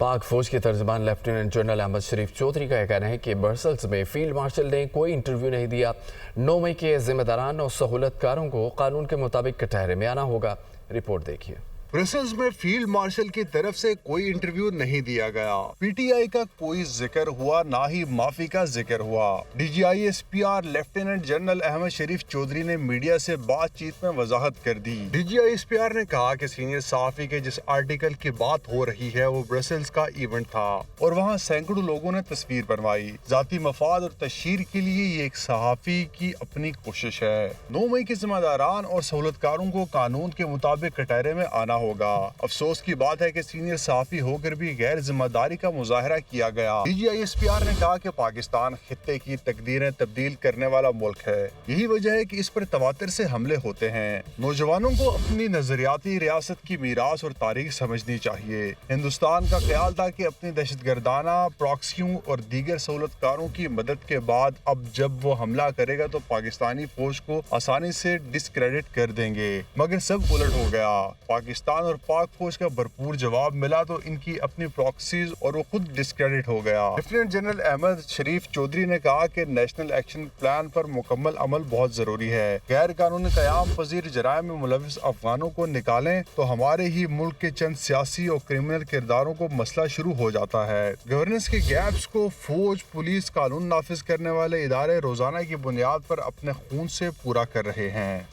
पाक फौज के तर्जमान लेफ्टिनेंट जनरल अहमद शरीफ चौधरी का कहना है कि ब्रसल्स में फील्ड मार्शल ने कोई इंटरव्यू नहीं दिया। 9 मई के जिम्मेदारान और सहूलतकारों को कानून के मुताबिक कटहरे में आना होगा। रिपोर्ट देखिए। ब्रसल्स में फील्ड मार्शल की तरफ से कोई इंटरव्यू नहीं दिया गया। पीटीआई का कोई जिक्र हुआ, ना ही माफी का जिक्र हुआ। DGI SPR lieutenant general Ahmed Sharif Chaudhry ने मीडिया से बातचीत में वजाहत कर दी। डीजीआई एसपीआर ने कहा कि सीनियर सहाफी के जिस आर्टिकल की बात हो रही है वो ब्रसल्स का इवेंट था और वहाँ सैकड़ों लोगों ने तस्वीर बनवाई। जाती मफाद और तशहीर के लिए ये एक सहाफी की अपनी कोशिश है। 9 मई के जिम्मेदारान और सहूलतकारों को कानून के मुताबिक कटहरे में आना होगा। अफसोस की बात है कि सीनियर सहाफी होकर भी गैर जिम्मेदारी का मुजाहरा किया गया। डीजीआई एसपीआर ने कहा कि पाकिस्तान खित्ते की तकदीरें तब्दील करने वाला मुल्क है। यही वजह है कि इस पर तवातर से हमले होते हैं। नौजवानों को अपनी नजरियाती रियासत की मीरास और तारीख समझनी चाहिए। हिंदुस्तान का ख्याल था कि अपनी दहशतगर्दाना प्रॉक्सियों और दीगर सहूलतकारों की मदद के बाद अब जब वो हमला करेगा तो पाकिस्तानी फौज को आसानी से डिस्क्रेडिट कर देंगे, मगर सब उलट हो गया। पाकिस्तान और पाक फौज का भरपूर जवाब मिला तो इनकी अपनी प्रॉक्सीज और वो खुद डिस्क्रेडिट हो गया। लेफ्टिनेंट जनरल अहमद शरीफ चौधरी ने कहा कि नेशनल एक्शन प्लान पर मुकम्मल अमल बहुत जरूरी है। गैर कानूनी क़याम पजीर जराइम में मुलविस अफगानों को निकालें तो हमारे ही मुल्क के चंद सियासी और क्रिमिनल किरदारों को मसला शुरू हो जाता है। गवर्नेंस के गैप्स को फौज, पुलिस, कानून नाफिज करने वाले इदारे रोजाना की बुनियाद पर अपने खून से पूरा कर रहे हैं।